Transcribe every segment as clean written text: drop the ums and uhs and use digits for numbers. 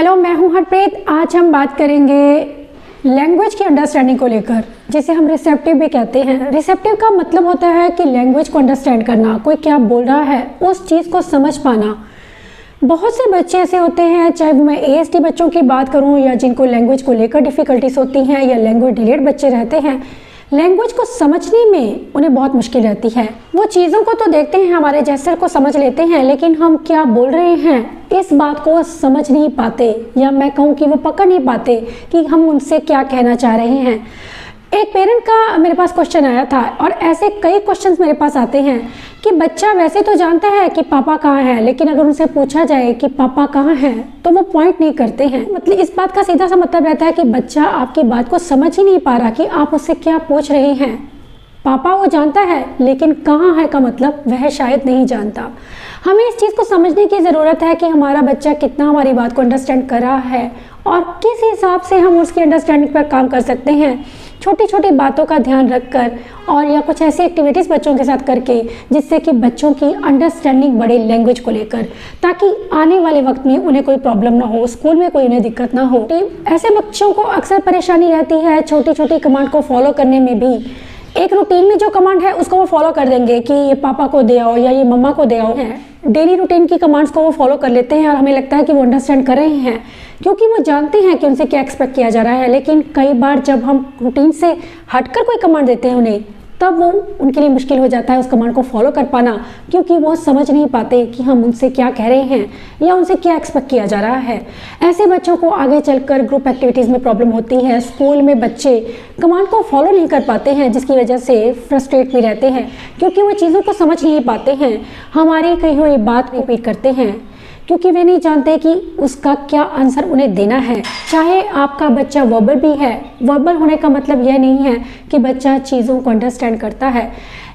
Hello, मैं हूं हरप्रीत। आज हम बात करेंगे लैंग्वेज की अंडरस्टैंडिंग को लेकर, जिसे हम रिसेप्टिव भी कहते हैं। रिसेप्टिव का मतलब होता है कि लैंग्वेज को अंडरस्टैंड करना, कोई क्या बोल रहा है उस चीज़ को समझ पाना। बहुत से बच्चे ऐसे होते हैं, चाहे वो मैं ASD बच्चों की बात करूं या जिनको लैंग्वेज को लेकर डिफ़िकल्टीज होती हैं, या लैंग्वेज डिलेड बच्चे रहते हैं, लैंग्वेज को समझने में उन्हें बहुत मुश्किल रहती है। वो चीज़ों को तो देखते हैं, हमारे जेस्चर को समझ लेते हैं, लेकिन हम क्या बोल रहे हैं इस बात को समझ नहीं पाते, या मैं कहूँ कि वो पकड़ नहीं पाते कि हम उनसे क्या कहना चाह रहे हैं। एक पेरेंट का मेरे पास क्वेश्चन आया था, और ऐसे कई क्वेश्चंस मेरे पास आते हैं कि बच्चा वैसे तो जानता है कि पापा कहाँ हैं, लेकिन अगर उनसे पूछा जाए कि पापा कहाँ हैं तो वो पॉइंट नहीं करते हैं। मतलब इस बात का सीधा सा मतलब रहता है कि बच्चा आपकी बात को समझ ही नहीं पा रहा कि आप उससे क्या पूछ रहे हैं। पापा वो जानता है, लेकिन कहाँ है का मतलब वह शायद नहीं जानता। हमें इस चीज़ को समझने की ज़रूरत है कि हमारा बच्चा कितना हमारी बात को अंडरस्टैंड कर रहा है और किस हिसाब से हम उसकी अंडरस्टैंडिंग पर काम कर सकते हैं। छोटी छोटी बातों का ध्यान रखकर, और या कुछ ऐसी एक्टिविटीज़ बच्चों के साथ करके जिससे कि बच्चों की अंडरस्टैंडिंग बढ़े लैंग्वेज को लेकर, ताकि आने वाले वक्त में उन्हें कोई प्रॉब्लम ना हो, स्कूल में कोई उन्हें दिक्कत ना हो। ऐसे बच्चों को अक्सर परेशानी रहती है छोटी छोटी कमांड को फॉलो करने में भी। एक रूटीन में जो कमांड है उसको वो फॉलो कर देंगे कि ये पापा को दे आओ या ये मम्मा को दे आओ है। डेली रूटीन की कमांड्स को वो फॉलो कर लेते हैं और हमें लगता है कि वो अंडरस्टैंड कर रहे हैं, क्योंकि वो जानते हैं कि उनसे क्या एक्सपेक्ट किया जा रहा है। लेकिन कई बार जब हम रूटीन से हटकर कोई कमांड देते हैं उन्हें, तब वो उनके लिए मुश्किल हो जाता है उस कमांड को फॉलो कर पाना, क्योंकि वो समझ नहीं पाते कि हम उनसे क्या कह रहे हैं या उनसे क्या एक्सपेक्ट किया जा रहा है। ऐसे बच्चों को आगे चलकर ग्रुप एक्टिविटीज़ में प्रॉब्लम होती है। स्कूल में बच्चे कमांड को फॉलो नहीं कर पाते हैं, जिसकी वजह से फ्रस्ट्रेट भी रहते हैं, क्योंकि वो चीज़ों को समझ नहीं पाते हैं। हमारी कही हुई बात रिपीट करते हैं क्योंकि वे नहीं जानते कि उसका क्या आंसर उन्हें देना है। चाहे आपका बच्चा वर्बल भी है, वर्बल होने का मतलब यह नहीं है कि बच्चा चीज़ों को अंडरस्टैंड करता है।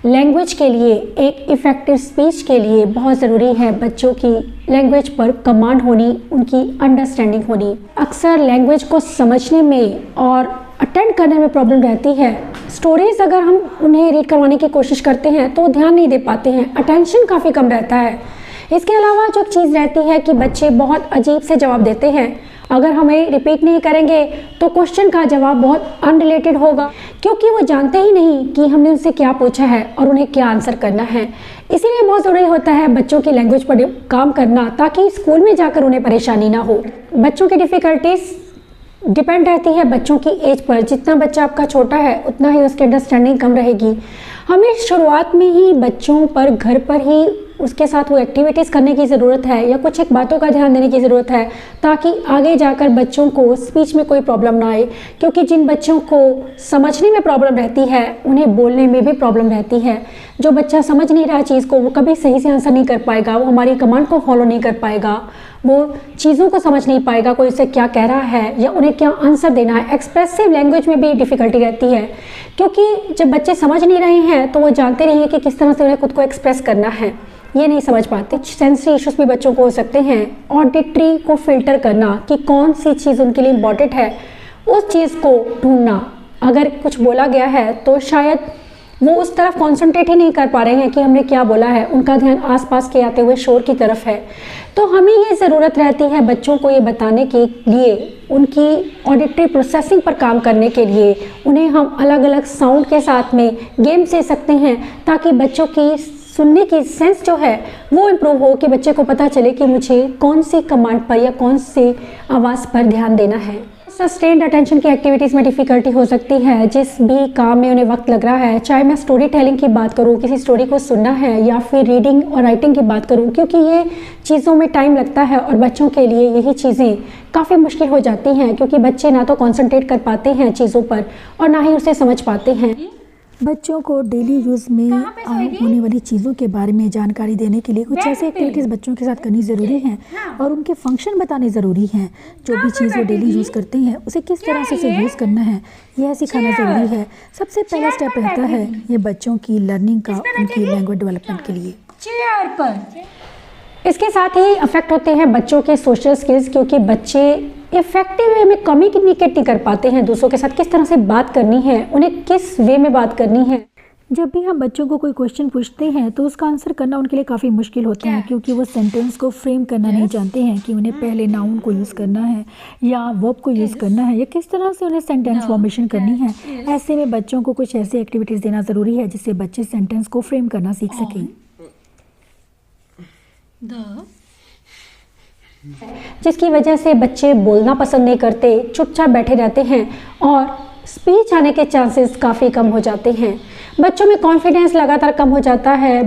लैंग्वेज के लिए, एक इफ़ेक्टिव स्पीच के लिए बहुत ज़रूरी है बच्चों की लैंग्वेज पर कमांड होनी, उनकी अंडरस्टैंडिंग होनी। अक्सर लैंग्वेज को समझने में और अटेंड करने में प्रॉब्लम रहती है। स्टोरीज़ अगर हम उन्हें रीड करवाने की कोशिश करते हैं तो ध्यान नहीं दे पाते हैं, अटेंशन काफ़ी कम रहता है। इसके अलावा जो चीज़ रहती है कि बच्चे बहुत अजीब से जवाब देते हैं। अगर हमें रिपीट नहीं करेंगे तो क्वेश्चन का जवाब बहुत अनरिलेटेड होगा, क्योंकि वो जानते ही नहीं कि हमने उनसे क्या पूछा है और उन्हें क्या आंसर करना है। इसीलिए बहुत ज़रूरी होता है बच्चों की लैंग्वेज पर काम करना, ताकि स्कूल में जाकर उन्हें परेशानी ना हो। बच्चों की डिफ़िकल्टीज डिपेंड रहती है बच्चों की एज पर। जितना बच्चा आपका छोटा है उतना ही उसकी अंडरस्टैंडिंग कम रहेगी। हमें शुरुआत में ही बच्चों पर, घर पर ही उसके साथ वो एक्टिविटीज़ करने की ज़रूरत है, या कुछ एक बातों का ध्यान देने की ज़रूरत है, ताकि आगे जाकर बच्चों को स्पीच में कोई प्रॉब्लम ना आए। क्योंकि जिन बच्चों को समझने में प्रॉब्लम रहती है उन्हें बोलने में भी प्रॉब्लम रहती है। जो बच्चा समझ नहीं रहा चीज़ को, वो कभी सही से आंसर नहीं कर पाएगा, वो हमारी कमांड को फॉलो नहीं कर पाएगा, वो चीज़ों को समझ नहीं पाएगा कोई उसे क्या कह रहा है या उन्हें क्या आंसर देना है। एक्सप्रेसिव लैंग्वेज में भी डिफ़िकल्टी रहती है, क्योंकि जब बच्चे समझ नहीं रहे हैं तो वो जानते नहीं हैं कि किस तरह से उन्हें खुद को एक्सप्रेस करना है, ये नहीं समझ पाते। सेंसरी इश्यूज भी बच्चों को हो सकते हैं। ऑडिटरी को फिल्टर करना कि कौन सी चीज़ उनके लिए इम्पॉर्टेंट है, उस चीज़ को ढूंढना। अगर कुछ बोला गया है तो शायद वो उस तरफ कॉन्सेंट्रेट ही नहीं कर पा रहे हैं कि हमने क्या बोला है, उनका ध्यान आसपास के आते हुए शोर की तरफ है। तो हमें ये ज़रूरत रहती है बच्चों को ये बताने के लिए, उनकी ऑडिटरी प्रोसेसिंग पर काम करने के लिए उन्हें हम अलग अलग साउंड के साथ में गेम्स दे सकते हैं, ताकि बच्चों की सुनने की सेंस जो है वो इम्प्रूव हो, कि बच्चे को पता चले कि मुझे कौन सी कमांड पर या कौन सी आवाज़ पर ध्यान देना है। सस्टेन्ड अटेंशन की एक्टिविटीज़ में डिफ़िकल्टी हो सकती है। जिस भी काम में उन्हें वक्त लग रहा है, चाहे मैं स्टोरी टेलिंग की बात करूँ, किसी स्टोरी को सुनना है, या फिर रीडिंग और राइटिंग की बात करूँ, क्योंकि ये चीज़ों में टाइम लगता है और बच्चों के लिए यही चीज़ें काफ़ी मुश्किल हो जाती हैं, क्योंकि बच्चे ना तो कॉन्सेंट्रेट कर पाते हैं चीज़ों पर और ना ही उसे समझ पाते हैं। बच्चों को डेली यूज़ में होने वाली चीज़ों के बारे में जानकारी देने के लिए कुछ ऐसे एक्टिविटीज़ बच्चों के साथ करनी ज़रूरी हैं, और उनके फंक्शन बताने ज़रूरी हैं। जो भी चीज़ वो डेली यूज़ करते हैं उसे किस तरह से उसे यूज़ करना है, यह सिखाना ज़रूरी है। सबसे पहला स्टेप रहता है ये बच्चों की लर्निंग का, उनकी लैंग्वेज डेवलपमेंट के लिए। चेयर पर इसके साथ ही अफेक्ट होते हैं बच्चों के सोशल स्किल्स, क्योंकि बच्चे इफेक्टिव वे में कम्युनिकेट नहीं कर पाते हैं दूसरों के साथ। किस तरह से बात करनी है, उन्हें किस वे में बात करनी है, जब भी हम बच्चों को कोई क्वेश्चन पूछते हैं तो उसका आंसर करना उनके लिए काफ़ी मुश्किल होता है, क्योंकि वो सेंटेंस को फ्रेम करना नहीं जानते हैं कि उन्हें पहले नाउन को यूज़ करना है या वर्ब को यूज़ करना है या किस तरह से उन्हें सेंटेंस फॉर्मेशन करनी है। ऐसे में बच्चों को कुछ ऐसी एक्टिविटीज़ देना ज़रूरी है जिससे बच्चे सेंटेंस को फ्रेम करना सीख सकें। जिसकी वजह से बच्चे बोलना पसंद नहीं करते, चुपचाप बैठे रहते हैं और स्पीच आने के चांसेस काफ़ी कम हो जाते हैं। बच्चों में कॉन्फिडेंस लगातार कम हो जाता है।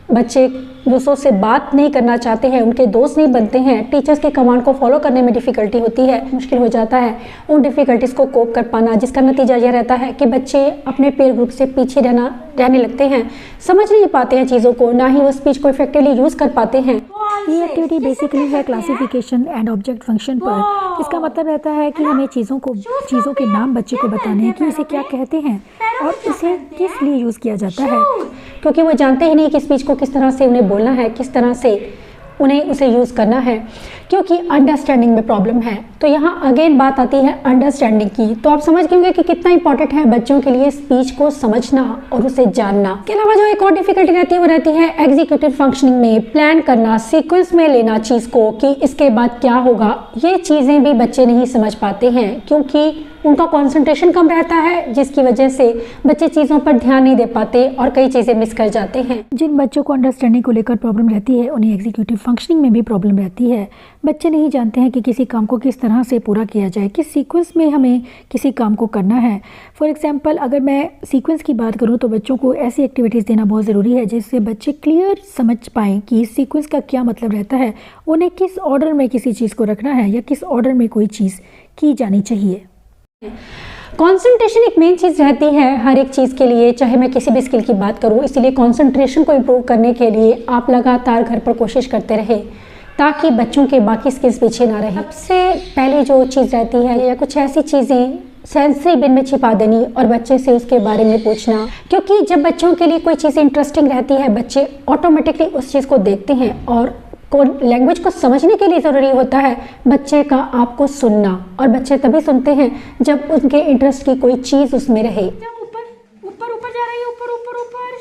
बच्चे दूसरों से बात नहीं करना चाहते हैं, उनके दोस्त नहीं बनते हैं, टीचर्स के कमांड को फॉलो करने में डिफ़िकल्टी होती है, मुश्किल हो जाता है उन डिफ़िकल्टीज़ को कोप कर पाना, जिसका नतीजा यह रहता है कि बच्चे अपने पेयर ग्रुप से पीछे रहने लगते हैं, समझ नहीं पाते हैं चीज़ों को, ना ही वो स्पीच को इफेक्टिवली यूज़ कर पाते हैं। ये एक्टिविटी बेसिकली है क्लासिफिकेशन एंड ऑब्जेक्ट फंक्शन पर। इसका मतलब रहता है कि हमें चीज़ों के नाम बच्चे को बताने हैं कि इसे क्या कहते हैं और इसे किस लिए यूज़ किया जाता है, क्योंकि वो जानते ही नहीं कि स्पीच को किस तरह से उन्हें बोलना है, किस तरह से उन्हें उसे यूज़ करना है, क्योंकि अंडरस्टैंडिंग में प्रॉब्लम है। तो यहाँ अगेन बात आती है अंडरस्टैंडिंग की। तो आप समझ गए होंगे कि कितना इंपॉर्टेंट है बच्चों के लिए स्पीच को समझना और उसे जानना। इसके अलावा जो एक और डिफिकल्टी रहती है वो रहती है एग्जीक्यूटिव फंक्शनिंग में, प्लान करना, सीक्वेंस में लेना चीज़ को कि इसके बाद क्या होगा। ये चीज़ें भी बच्चे नहीं समझ पाते हैं क्योंकि उनका कंसंट्रेशन कम रहता है, जिसकी वजह से बच्चे चीज़ों पर ध्यान नहीं दे पाते और कई चीज़ें मिस कर जाते हैं। जिन बच्चों को अंडरस्टैंडिंग को लेकर प्रॉब्लम रहती है उन्हें एग्जीक्यूटिव फंक्शनिंग में भी प्रॉब्लम रहती है। बच्चे नहीं जानते हैं कि किसी काम को किस तरह से पूरा किया जाए, किस सीक्वेंस में हमें किसी काम को करना है। फॉर एग्जांपल अगर मैं सीक्वेंस की बात करूं तो बच्चों को ऐसी एक्टिविटीज़ देना बहुत ज़रूरी है जिससे बच्चे क्लियर समझ पाएँ कि इस सीक्वेंस का क्या मतलब रहता है, उन्हें किस ऑर्डर में किसी चीज़ को रखना है या किस ऑर्डर में कोई चीज़ की जानी चाहिए। कंसंट्रेशन एक मेन चीज़ रहती है हर एक चीज़ के लिए, चाहे मैं किसी भी स्किल की बात करूं। इसीलिए कंसंट्रेशन को इम्प्रूव करने के लिए आप लगातार घर पर कोशिश करते रहे ताकि बच्चों के बाकी स्किल्स पीछे ना रहे। सबसे पहले जो चीज़ रहती है या कुछ ऐसी चीज़ें सेंसरी बिन में छिपा देनी और बच्चे से उसके बारे में पूछना, क्योंकि जब बच्चों के लिए कोई चीज़ इंटरेस्टिंग रहती है बच्चे ऑटोमेटिकली उस चीज़ को देखते हैं और लैंग्वेज को समझने के लिए ज़रूरी होता है बच्चे का आपको सुनना, और बच्चे तभी सुनते हैं जब उनके इंटरेस्ट की कोई चीज़ उसमें रहे। ऊपर जा रही है, ऊपर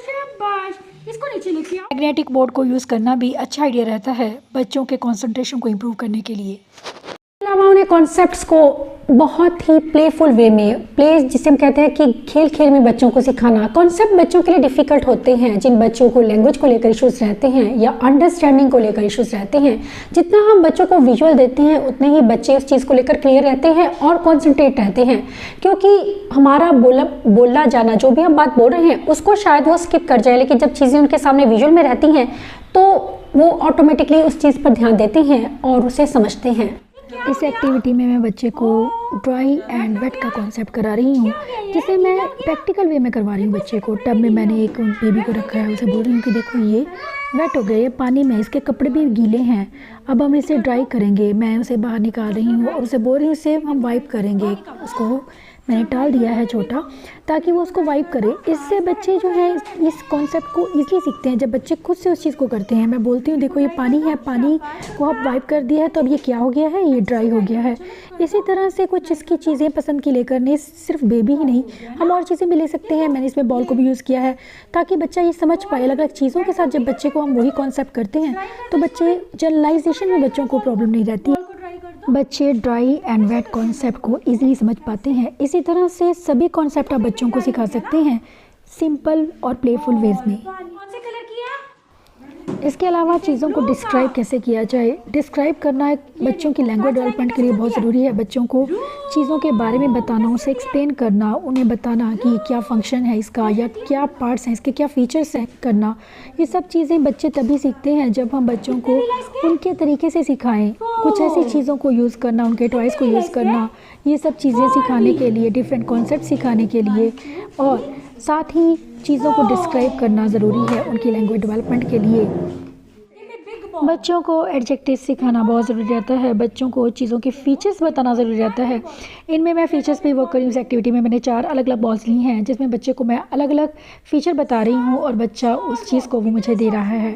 शाबाश, इसको नीचे लेके आओ। मैग्नेटिक बोर्ड को यूज़ करना भी अच्छा आइडिया रहता है बच्चों के कंसंट्रेशन को इम्प्रूव करने के लिए। इसके अलावा उन्हें कॉन्सेप्ट्स को बहुत ही प्लेफुल वे में, प्ले जिसे हम कहते हैं कि खेल खेल में बच्चों को सिखाना। कॉन्सेप्ट बच्चों के लिए डिफ़िकल्ट होते हैं, जिन बच्चों को लैंग्वेज को लेकर इश्यूज़ रहते हैं या अंडरस्टैंडिंग को लेकर इश्यूज़ रहते हैं। जितना हम बच्चों को विजुअल देते हैं उतने ही बच्चे उस चीज़ को लेकर क्लियर रहते हैं और कॉन्सेंट्रेट रहते हैं, क्योंकि हमारा बोला जाना जो भी हम बात बोल रहे हैं उसको शायद वो स्किप कर जाए, लेकिन जब चीज़ें उनके सामने विजुअल में रहती हैं तो वो ऑटोमेटिकली उस चीज़ पर ध्यान देते हैं और उसे समझते हैं। इस एक्टिविटी में मैं बच्चे को ड्राई एंड वेट का कॉन्सेप्ट करा रही हूँ, जिसे मैं प्रैक्टिकल वे में करवा रही हूँ बच्चे को। टब में मैंने एक बेबी को रखा है, उसे बोल रही हूँ कि देखो ये वेट हो गए, ये पानी में, इसके कपड़े भी गीले हैं, अब हम इसे ड्राई करेंगे। मैं उसे बाहर निकाल रही हूँ और उसे बोल रही हूँ इसे हम वाइप करेंगे। उसको मैंने टाल दिया है छोटा ताकि वो उसको वाइप करे। इससे बच्चे जो है इस कॉन्सेप्ट को ईज़िली सीखते हैं जब बच्चे खुद से उस चीज़ को करते हैं। मैं बोलती हूँ देखो ये पानी है, पानी को आप वाइप कर दिया है तो अब ये क्या हो गया है, ये ड्राई हो गया है। इसी तरह से कुछ इसकी चीज़ें पसंद की लेकर, नहीं सिर्फ बेबी ही नहीं हम और चीज़ें भी ले सकते हैं। मैंने इसमें बॉल को भी यूज़ किया है ताकि बच्चा ये समझ पाए। अलग अलग चीज़ों के साथ जब बच्चे को हम वही कॉन्सेप्ट करते हैं तो बच्चे जनरलाइजेशन में बच्चों को प्रॉब्लम नहीं रहती। बच्चे ड्राई एंड वेट कॉन्सेप्ट को इजीली समझ पाते हैं। इसी तरह से सभी कॉन्सेप्ट आप बच्चों को सिखा सकते हैं सिंपल और प्लेफुल वेज में। कौन से कलर किया? इसके अलावा चीज़ों को डिस्क्राइब कैसे किया जाए, डिस्क्राइब करना एक बच्चों की लैंग्वेज डेवलपमेंट के लिए बहुत ज़रूरी है। बच्चों को चीज़ों के बारे में बताना, उसे एक्सप्लेन करना, उन्हें बताना कि क्या फंक्शन है इसका या क्या पार्ट्स हैं इसके, क्या फीचर्स हैं करना। ये सब चीज़ें बच्चे तभी सीखते हैं जब हम बच्चों को उनके तरीके से सिखाएं। कुछ ऐसी चीज़ों को यूज़ करना, उनके टॉयज़ को यूज़ करना, ये सब चीज़ें सिखाने के लिए, डिफरेंट कॉन्सेप्ट सिखाने के लिए, और साथ ही चीज़ों को डिस्क्राइब करना ज़रूरी है उनकी लैंग्वेज डेवलपमेंट के लिए। बच्चों को एडजेक्टिव सिखाना बहुत ज़रूरी रहता है। बच्चों को चीज़ों के फीचर्स बताना ज़रूरी रहता है। इनमें मैं फ़ीचर्स पे वर्क कर रही हूँ। इस एक्टिविटी में मैंने 4 अलग अलग बॉल्स ली हैं जिसमें बच्चे को मैं अलग अलग फ़ीचर बता रही हूँ और बच्चा उस चीज़ को वो मुझे दे रहा है।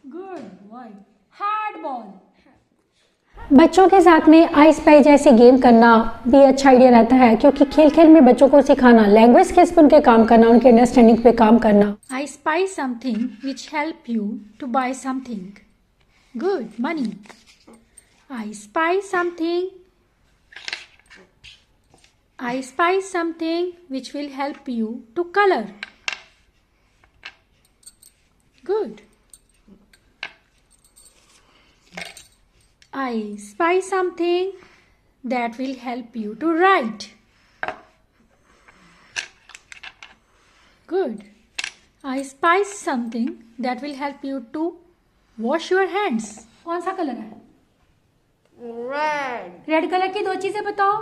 Good boy. Hard ball. बच्चों के साथ में आई स्पाई जैसी गेम करना भी अच्छा आइडिया रहता है, क्योंकि खेल खेल में बच्चों को सिखाना, लैंग्वेज स्किल्स पे उनके काम करना, उनके अंडरस्टैंडिंग पे काम करना। I spy something which help you to buy something. Good, money. I spy something. I spy something which will help you to color. Good. I spy something that will help you to write. Good. I spy something that will help you to wash your hands. कौन सा colour है? Red. Red colour की दो चीजें बताओ।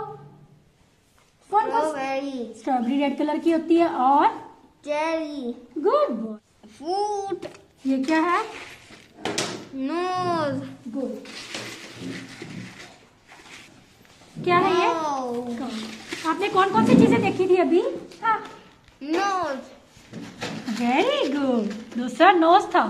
कौन कौन? Strawberry. Strawberry red colour की होती है और Cherry. Good boy. Fruit. ये क्या है? Nose. गुड। क्या है ये? Nose. आपने कौन कौन सी चीजें देखी थी अभी? Nose. Very good. दूसरा नोज था।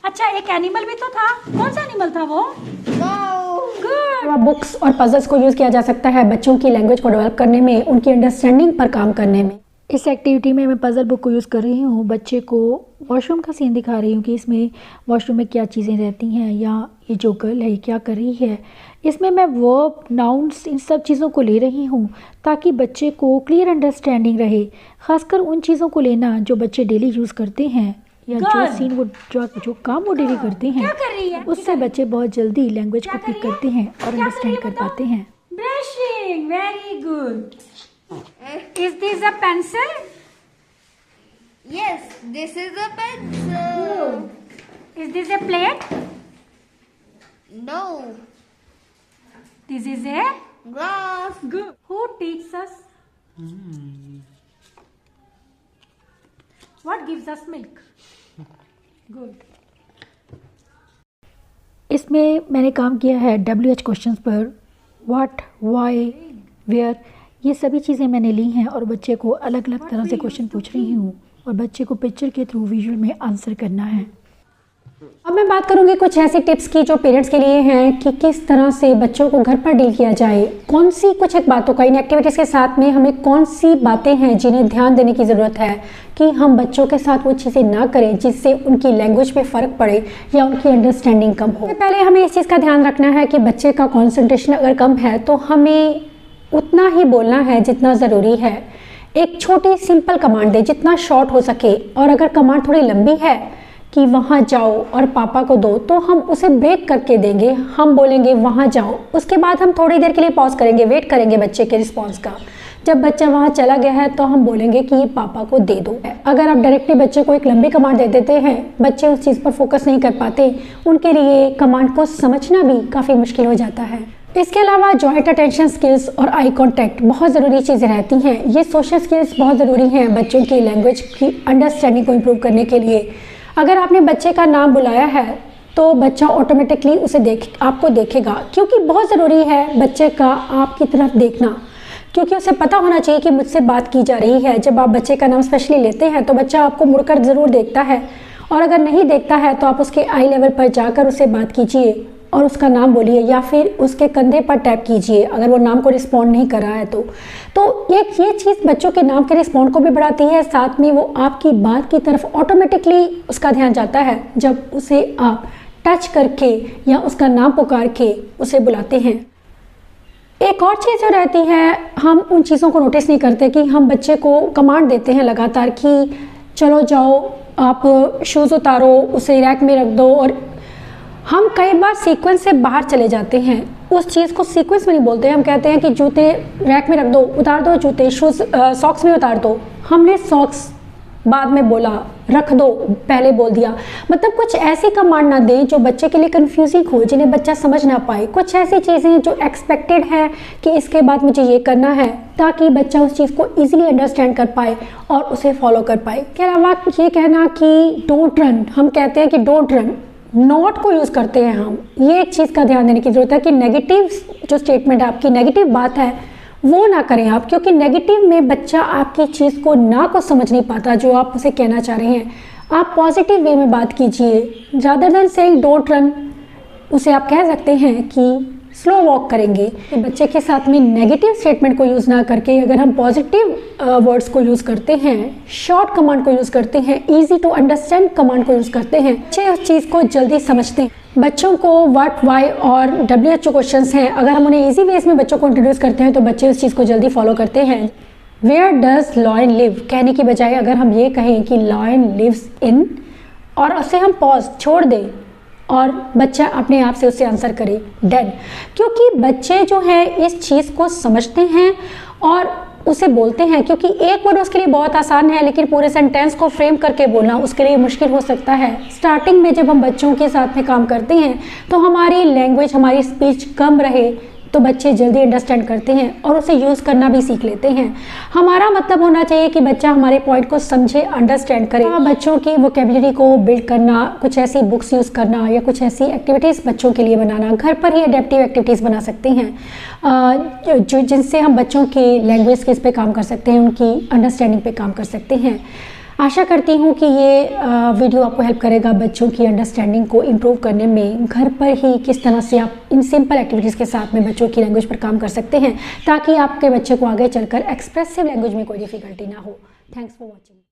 अच्छा, एक एनिमल भी तो था। कौन सा एनिमल था वो? Nose. गुड। बुक्स और पजल्स को यूज़ किया जा सकता है बच्चों की लैंग्वेज को डेवलप करने में, उनकी अंडरस्टैंडिंग पर काम करने में। इस एक्टिविटी में मैं पज़ल बुक को यूज़ कर रही हूँ। बच्चे को वॉशरूम का सीन दिखा रही हूँ कि इसमें वॉशरूम में क्या चीज़ें रहती हैं, या ये जो गर्ल है ये क्या कर रही है। इसमें मैं वर्ब, नाउन्स, इन सब चीज़ों को ले रही हूँ ताकि बच्चे को क्लियर अंडरस्टैंडिंग रहे। ख़ासकर उन चीज़ों को लेना जो बच्चे डेली यूज़ करते हैं, या जो सीन वो जो काम वो डेली करते हैं, क्या कर रही है? उससे बच्चे बहुत जल्दी लैंग्वेज को पिक करते हैं और अंडरस्टैंड कर पाते हैं। Brushing, very good. Is this a pencil? Yes, this is a pencil. Is this a plate? No. This is a Glass. Good. Who teaches us? What gives us milk? Good. इसमें मैंने काम किया है WH questions पर। What, why, where, ये सभी चीज़ें मैंने ली हैं और बच्चे को अलग अलग तरह से क्वेश्चन पूछ रही हूँ और बच्चे को पिक्चर के थ्रू विजुअल में आंसर करना है। अब मैं बात करूंगी कुछ ऐसी टिप्स की जो पेरेंट्स के लिए हैं कि किस तरह से बच्चों को घर पर डील किया जाए। कौन सी कुछ एक बातों का, इन एक्टिविटीज़ के साथ में हमें कौन सी बातें हैं जिन्हें ध्यान देने की ज़रूरत है कि हम बच्चों के साथ वो चीज़ें ना करें जिससे उनकी लैंग्वेज पे फ़र्क पड़े या उनकी अंडरस्टैंडिंग कम हो। पहले हमें इस चीज़ का ध्यान रखना है कि बच्चे का कॉन्सेंट्रेशन अगर कम है तो हमें उतना ही बोलना है जितना ज़रूरी है। एक छोटी सिंपल कमांड दे जितना शॉर्ट हो सके, और अगर कमांड थोड़ी लंबी है कि वहाँ जाओ और पापा को दो, तो हम उसे ब्रेक करके देंगे। हम बोलेंगे वहाँ जाओ, उसके बाद हम थोड़ी देर के लिए पॉज करेंगे, वेट करेंगे बच्चे के रिस्पॉन्स का। जब बच्चा वहाँ चला गया है तो हम बोलेंगे कि ये पापा को दे दो। अगर आप डायरेक्टली बच्चे को एक लंबी कमांड दे देते हैं, बच्चे उस चीज़ पर फोकस नहीं कर पाते, उनके लिए कमांड को समझना भी काफ़ी मुश्किल हो जाता है। इसके अलावा जॉइंट अटेंशन स्किल्स और आई कांटेक्ट बहुत ज़रूरी चीज़ें रहती हैं। ये सोशल स्किल्स बहुत ज़रूरी हैं बच्चों की लैंग्वेज की अंडरस्टैंडिंग को इम्प्रूव करने के लिए। अगर आपने बच्चे का नाम बुलाया है तो बच्चा ऑटोमेटिकली उसे आपको देखेगा, क्योंकि बहुत ज़रूरी है बच्चे का आपकी तरफ देखना, क्योंकि उसे पता होना चाहिए कि मुझसे बात की जा रही है। जब आप बच्चे का नाम स्पेशली लेते हैं तो बच्चा आपको मुड़कर ज़रूर देखता है, और अगर नहीं देखता है तो आप उसके आई लेवल पर जाकर उससे बात कीजिए और उसका नाम बोलिए, या फिर उसके कंधे पर टैप कीजिए अगर वो नाम को रिस्पॉन्ड नहीं कर रहा है तो ये चीज़ बच्चों के नाम के रिस्पॉन्ड को भी बढ़ाती है। साथ में वो आपकी बात की तरफ ऑटोमेटिकली उसका ध्यान जाता है जब उसे आप टच करके या उसका नाम पुकार के उसे बुलाते हैं। एक और चीज़ जो रहती है, हम उन चीज़ों को नोटिस नहीं करते कि हम बच्चे को कमांड देते हैं लगातार कि चलो जाओ, आप शूज़ उतारो, उसे रैक में रख दो, और हम कई बार सीक्वेंस से बाहर चले जाते हैं। उस चीज़ को सीक्वेंस में नहीं बोलते, हम कहते हैं कि जूते रैक में रख दो, उतार दो जूते, शूज़ सॉक्स में उतार दो। हमने सॉक्स बाद में बोला, रख दो पहले बोल दिया। मतलब कुछ ऐसी कमांड ना दें जो बच्चे के लिए कंफ्यूजिंग हो, जिन्हें बच्चा समझ ना पाए। कुछ ऐसी चीज़ें जो एक्सपेक्टेड है कि इसके बाद मुझे ये करना है, ताकि बच्चा उस चीज़ को ईजिली अंडरस्टैंड कर पाए और उसे फॉलो कर पाए। इसके अलावा ये कहना कि डोंट रन, हम कहते हैं कि डोंट रन, नॉट को यूज़ करते हैं हम। ये एक चीज़ का ध्यान देने की ज़रूरत है कि नेगेटिव जो स्टेटमेंट है, आपकी नेगेटिव बात है, वो ना करें आप, क्योंकि नेगेटिव में बच्चा आपकी चीज़ को ना को समझ नहीं पाता जो आप उसे कहना चाह रहे हैं। आप पॉजिटिव वे में बात कीजिए। ज़्यादा देर सेइंग डोंट रन, उसे आप कह सकते हैं कि स्लो वॉक करेंगे। बच्चे के साथ में नेगेटिव स्टेटमेंट को यूज़ ना करके अगर हम पॉजिटिव वर्ड्स को यूज़ करते हैं, शॉर्ट कमांड को यूज़ करते हैं, ईजी टू अंडरस्टैंड कमांड को यूज़ करते हैं, बच्चे उस चीज़ को जल्दी समझते हैं। बच्चों को व्हाट, वाई और WHO क्वेश्चंस हैं, अगर हम उन्हें ईजी वेज में बच्चों को इंट्रोड्यूस करते हैं तो बच्चे उस चीज़ को जल्दी फॉलो करते हैं। वेयर डज लॉयन लिव कहने की बजाय अगर हम ये कहें कि लॉयन लिव्स इन और उसे हम पॉज छोड़ दें और बच्चा अपने आप से उससे आंसर करे डेन, क्योंकि बच्चे जो है इस चीज़ को समझते हैं और उसे बोलते हैं, क्योंकि एक वर्ड उसके लिए बहुत आसान है लेकिन पूरे सेंटेंस को फ्रेम करके बोलना उसके लिए मुश्किल हो सकता है। स्टार्टिंग में जब हम बच्चों के साथ में काम करते हैं तो हमारी लैंग्वेज, हमारी स्पीच कम रहे तो बच्चे जल्दी अंडरस्टैंड करते हैं और उसे यूज़ करना भी सीख लेते हैं। हमारा मतलब होना चाहिए कि बच्चा हमारे पॉइंट को समझे, अंडरस्टैंड करे। बच्चों की वोकेबलरी को बिल्ड करना, कुछ ऐसी बुक्स यूज़ करना या कुछ ऐसी एक्टिविटीज़ बच्चों के लिए बनाना, घर पर ही अडेप्टिव एक्टिविटीज़ बना सकते हैं जो जिनसे हम बच्चों की लैंग्वेज स्किल्स पे काम कर सकते हैं, उनकी अंडरस्टैंडिंग पे काम कर सकते हैं। आशा करती हूँ कि ये वीडियो आपको हेल्प करेगा बच्चों की अंडरस्टैंडिंग को इम्प्रूव करने में। घर पर ही किस तरह से आप इन सिंपल एक्टिविटीज़ के साथ में बच्चों की लैंग्वेज पर काम कर सकते हैं ताकि आपके बच्चे को आगे चलकर एक्सप्रेसिव लैंग्वेज में कोई डिफ़िकल्टी ना हो। Thanks for watching.